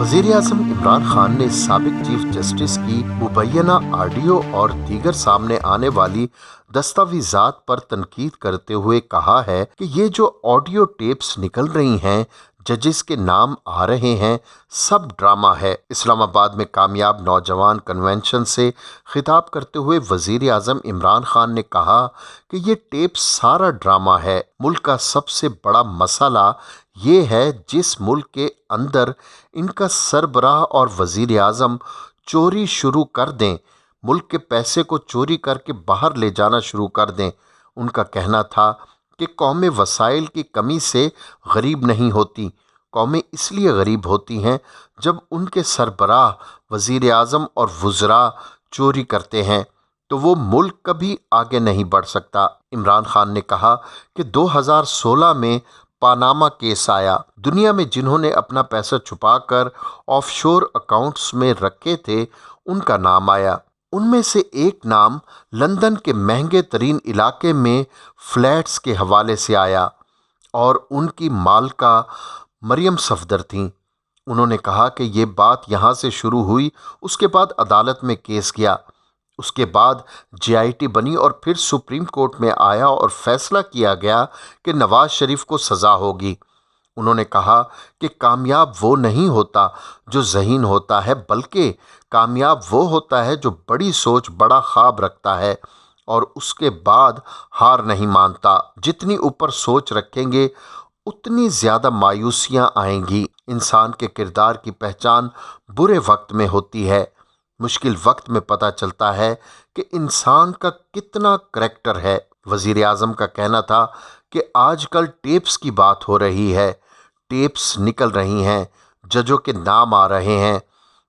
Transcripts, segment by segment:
वजीर आजम इमरान खान ने साबिक चीफ जस्टिस की मुबैना ऑडियो और दीगर सामने आने वाली दस्तावेजात पर तनकीद करते हुए कहा है कि ये जो ऑडियो टेप्स निकल रही हैं, जजेस के नाम आ रहे हैं, सब ड्रामा है। इस्लामाबाद में कामयाब नौजवान कन्वेंशन से खिताब करते हुए वजीर आजम इमरान खान ने कहा कि ये टेप सारा ड्रामा है। मुल्क का सबसे बड़ा मसला ये है जिस मुल्क के अंदर इनका सरबराह और वजीर आजम चोरी शुरू कर दें, मुल्क के पैसे को चोरी करके बाहर ले जाना शुरू कर दें। उनका कहना था कि कौमें वसाइल की कमी से गरीब नहीं होती, कौमें इसलिए गरीब होती हैं जब उनके सरबराह वजीर आजम और वज़रा चोरी करते हैं तो वो मुल्क कभी आगे नहीं बढ़ सकता। इमरान खान ने कहा कि 2016 में पानामा केस आया। दुनिया में जिन्होंने अपना पैसा छुपाकर ऑफशोर अकाउंट्स में रखे थे उनका नाम आया। उनमें से एक नाम लंदन के महंगे तरीन इलाके में फ्लैट्स के हवाले से आया और उनकी मालका मरियम सफदर थीं। उन्होंने कहा कि ये बात यहाँ से शुरू हुई, उसके बाद अदालत में केस गया, उसके बाद JIT बनी और फिर सुप्रीम कोर्ट में आया और फैसला किया गया कि नवाज शरीफ को सज़ा होगी। उन्होंने कहा कि कामयाब वो नहीं होता जो ज़हीन होता है, बल्कि कामयाब वो होता है जो बड़ी सोच, बड़ा ख्वाब रखता है और उसके बाद हार नहीं मानता। जितनी ऊपर सोच रखेंगे उतनी ज़्यादा मायूसियाँ आएंगी। इंसान के किरदार की पहचान बुरे वक्त में होती है। मुश्किल वक्त में पता चलता है कि इंसान का कितना करैक्टर है। वज़ीर आज़म का कहना था कि आजकल टेप्स की बात हो रही है, टेप्स निकल रही हैं, जजों के नाम आ रहे हैं।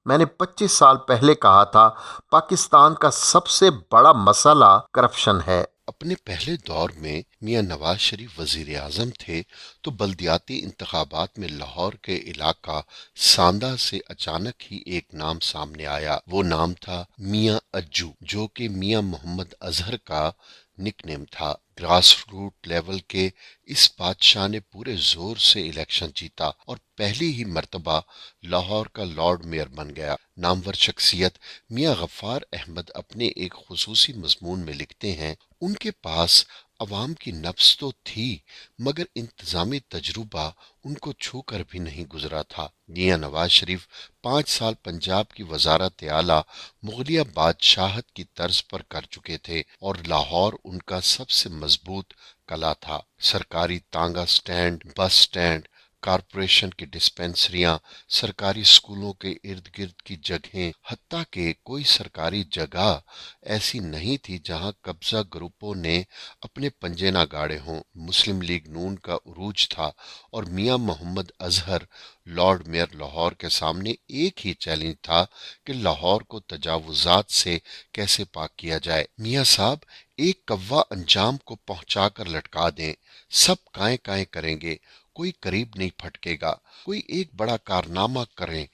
मैंने 25 साल पहले कहा था पाकिस्तान का सबसे बड़ा मसला करप्शन है। अपने पहले दौर में मियां नवाज शरीफ वजीर आजम थे तो बल्दियाती इंतखाबात में लाहौर के इलाका सांदा से अचानक ही एक नाम सामने आया। वो नाम था मियां अज्जू, जो कि मियां मोहम्मद अजहर का निकनेम था। ग्रास रूट लेवल के इस बादशाह ने पूरे जोर से इलेक्शन जीता और पहली ही मर्तबा लाहौर का लॉर्ड मेयर बन गया। नामवर शख्सियत मियां गफ्फार अहमद अपने एक खुसूसी मजमून में लिखते हैं, उनके पास अवाम की नफ्स तो थी मगर इंतजामी तजुर्बा उनको छू कर भी नहीं गुजरा था। मियां नवाज शरीफ 5 साल पंजाब की वजारत आला मुगलिया बादशाहत की तर्ज पर कर चुके थे और लाहौर उनका सबसे मजबूत कला था। सरकारी तांगा स्टैंड, बस स्टैंड, कारपोरेशन की डिस्पेंसरियां, सरकारी स्कूलों के इर्द गिर्द की जगहें, हत्ता कि कोई सरकारी जगह ऐसी नहीं थी जहां कब्जा ग्रुपों ने अपने पंजे ना गाड़े हों। मुस्लिम लीग नून का उरूज था और मियां मोहम्मद अजहर लॉर्ड मेयर लाहौर के सामने एक ही चैलेंज था कि लाहौर को तजावुजात से कैसे पाक किया जाए। मियां साहब एक कव्वा अंजाम को पहुंचाकर लटका दें, सब काएं काएं करेंगे, कोई करीब नहीं फटकेगा। कोई एक बड़ा कारनामा करें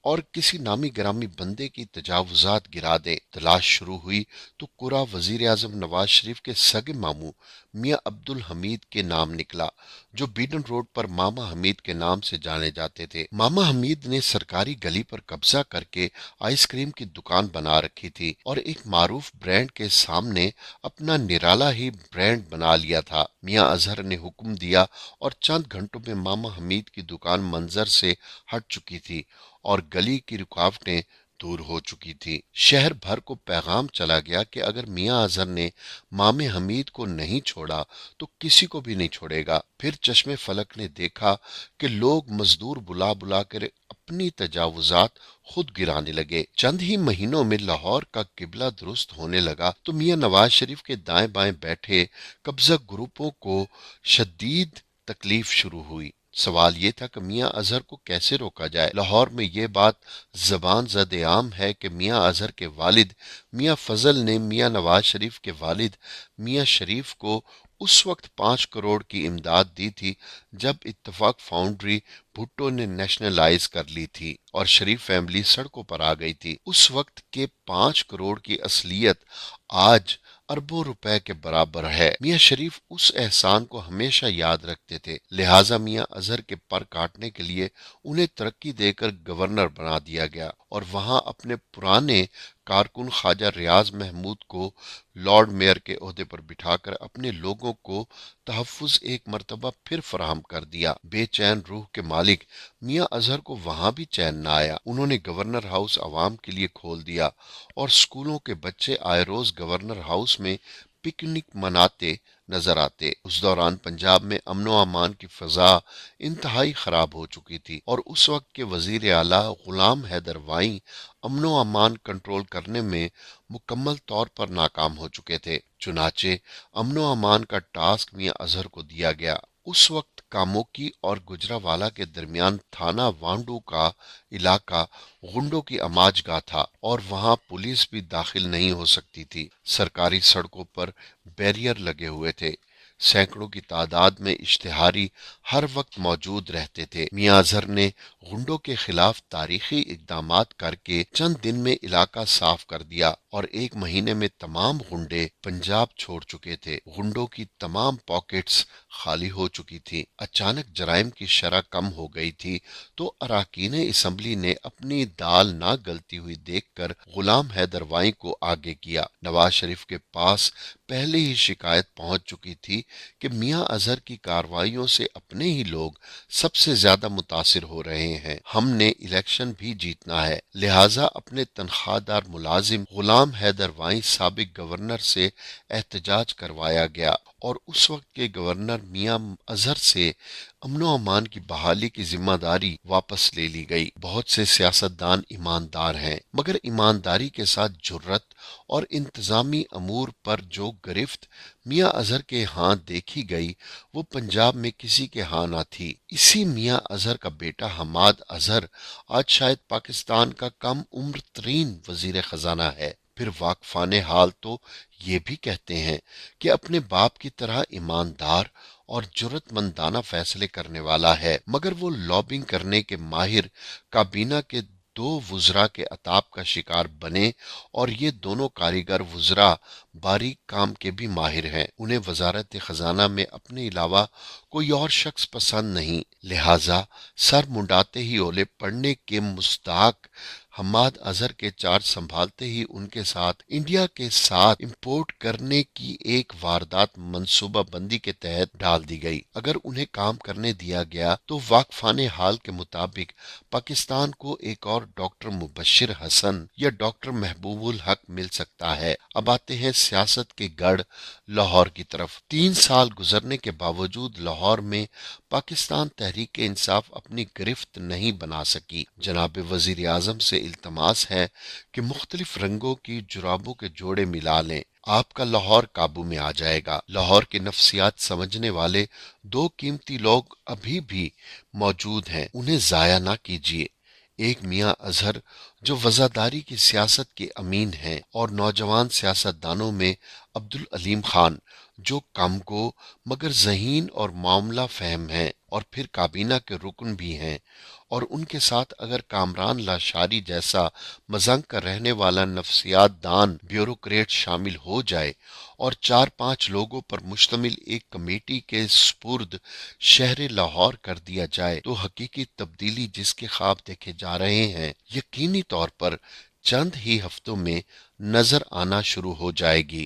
और किसी नामी गिरामी बंदे की तजावुजात गिरा दें। तलाश शुरू हुई तो कुरा वजीर आजम नवाज शरीफ के सगे मामू मियां अब्दुल हमीद के नाम निकला, जो बीडन रोड पर मामा हमीद के नाम से जाने जाते थे। मामा हमीद ने सरकारी गली पर कब्जा करके आइसक्रीम की दुकान बना रखी थी और एक मारूफ ब्रांड के सामने अपना निराला ही ब्रांड बना लिया था। मियां अजहर ने हुक्म दिया और चंद घंटों में मामा हमीद की दुकान मंजर से हट चुकी थी और गली की रुकावटें दूर हो चुकी थी। शहर भर को पैगाम चला गया कि अगर मियां अजहर ने मामे हमीद को नहीं छोड़ा तो किसी को भी नहीं छोड़ेगा। फिर चश्मे फलक ने देखा कि लोग मजदूर बुला बुला कर अपनी तजावुजात खुद गिराने लगे। चंद ही महीनों में लाहौर का किबला दुरुस्त होने लगा तो मियां नवाज शरीफ के दाएं बाएं बैठे कब्जा ग्रुपों को शदीद तकलीफ शुरू हुई। सवाल ये था कि मियां अजहर को कैसे रोका जाए। लाहौर में ये बात जबान ज़द आम है कि मियां अजहर के वालिद मियां फजल ने मियां नवाज शरीफ के वालिद मियां शरीफ को उस वक्त 5 करोड़ की इमदाद दी थी जब इत्तफाक फाउंड्री भुट्टो ने नेशनलाइज कर ली थी और शरीफ फैमिली सड़कों पर आ गई थी। उस वक्त के 5 करोड़ की असलियत आज اربوں روپے کے برابر ہے۔ میاں شریف اس احسان کو ہمیشہ یاد رکھتے تھے، لہٰذا میاں اظہر کے پر کاٹنے کے لیے انہیں ترقی دے کر گورنر بنا دیا گیا اور وہاں اپنے پرانے کارکن خواجہ ریاض محمود کو لارڈ میئر کے عہدے پر بٹھا کر اپنے لوگوں کو تحفظ ایک مرتبہ پھر فراہم کر دیا۔ بے چین روح کے مالک میاں اظہر کو وہاں بھی چین نہ آیا۔ انہوں نے گورنر ہاؤس عوام کے لیے کھول دیا اور اسکولوں کے بچے آئے روز گورنر ہاؤس میں پکنک مناتے نظر آتے۔ اس دوران پنجاب میں امن و امان کی فضا انتہائی خراب ہو چکی تھی اور اس وقت کے وزیر اعلیٰ غلام حیدر وائیں امن و امان کنٹرول کرنے میں مکمل طور پر ناکام ہو چکے تھے۔ چنانچہ امن و امان کا ٹاسک میاں اظہر کو دیا گیا۔ اس وقت کاموکی اور گجرانوالہ کے درمیان تھانہ وانڈو کا علاقہ غنڈوں کی اماج گاہ تھا اور وہاں پولیس بھی داخل نہیں ہو سکتی تھی۔ سرکاری سڑکوں پر بیریئر لگے ہوئے تھے، سینکڑوں کی تعداد میں اشتہاری ہر وقت موجود رہتے تھے۔ میاں اظہر نے غنڈوں کے خلاف تاریخی اقدامات کر کے چند دن میں علاقہ صاف کر دیا اور ایک مہینے میں تمام غنڈے پنجاب چھوڑ چکے تھے۔ غنڈوں کی تمام پاکٹس خالی ہو چکی تھی۔ اچانک جرائم کی شرح کم ہو گئی تھی تو اراکین اسمبلی نے اپنی دال نہ گلتی ہوئی دیکھ کر غلام حیدر وائیں کو آگے کیا۔ نواز شریف کے پاس پہلے ہی شکایت پہنچ چکی تھی کہ میاں اظہر کی کارروائیوں سے اپنے ہی لوگ سب سے زیادہ متاثر ہو رہے ہیں۔ ہم نے الیکشن بھی جیتنا ہے، لہٰذا اپنے تنخواہ دار ملازم غلام حیدر وائیں سابق گورنر سے احتجاج کروایا گیا اور اس وقت کے گورنر میاں اظہر سے امن و امان کی بحالی کی ذمہ داری واپس لے لی گئی۔ بہت سے سیاستدان ایماندار ہیں، مگر ایمانداری کے ساتھ جرت اور انتظامی امور پر جو گرفت میاں اظہر کے ہاں دیکھی گئی وہ پنجاب میں کسی کے ہاں نہ تھی۔ اسی میاں اظہر کا بیٹا حماد اظہر آج شاید پاکستان کا کم عمر ترین وزیر خزانہ ہے۔ پھر واقفان حال تو یہ بھی کہتے ہیں کہ اپنے باپ کی طرح ایماندار اور جرت مندانہ فیصلے کرنے والا ہے، مگر وہ لابنگ کرنے کے ماہر کابینہ کے دو وزراء کے عتاب کا شکار بنے اور یہ دونوں کاریگر وزراء باریک کام کے بھی ماہر ہیں۔ انہیں وزارت خزانہ میں اپنے علاوہ کوئی اور شخص پسند نہیں، لہٰذا سر منڈاتے ہی اولے پڑنے کے مستحق حماد اظہر کے چارج سنبھالتے ہی ان کے ساتھ انڈیا کے ساتھ امپورٹ کرنے کی ایک واردات منصوبہ بندی کے تحت ڈال دی گئی۔ اگر انہیں کام کرنے دیا گیا تو واقفان حال کے مطابق پاکستان کو ایک اور ڈاکٹر مبشر حسن یا ڈاکٹر محبوب الحق مل سکتا ہے۔ اب آتے ہیں سیاست کے گڑھ لاہور کی طرف۔ 3 سال گزرنے کے باوجود لاہور میں پاکستان تحریک انصاف اپنی گرفت نہیں بنا سکی۔ جناب وزیر اعظم سے التماس ہے کہ مختلف رنگوں کی جرابوں کے جوڑے ملا لیں، آپ کا لاہور قابو میں آ جائے گا۔ لاہور کی نفسیات سمجھنے والے 2 قیمتی لوگ ابھی بھی موجود ہیں، انہیں ضائع نہ کیجیے۔ ایک میاں اظہر جو وزاداری کی سیاست کے امین ہیں اور نوجوان سیاستدانوں میں عبدالعلیم خان جو کم گو مگر ذہین اور معاملہ فہم ہیں اور پھر کابینہ کے رکن بھی ہیں، اور ان کے ساتھ اگر کامران لاشاری جیسا مزنگ کا رہنے والا نفسیات دان بیوروکریٹ شامل ہو جائے اور 4-5 لوگوں پر مشتمل ایک کمیٹی کے سپرد شہر لاہور کر دیا جائے تو حقیقی تبدیلی جس کے خواب دیکھے جا رہے ہیں یقینی طور پر چند ہی ہفتوں میں نظر آنا شروع ہو جائے گی۔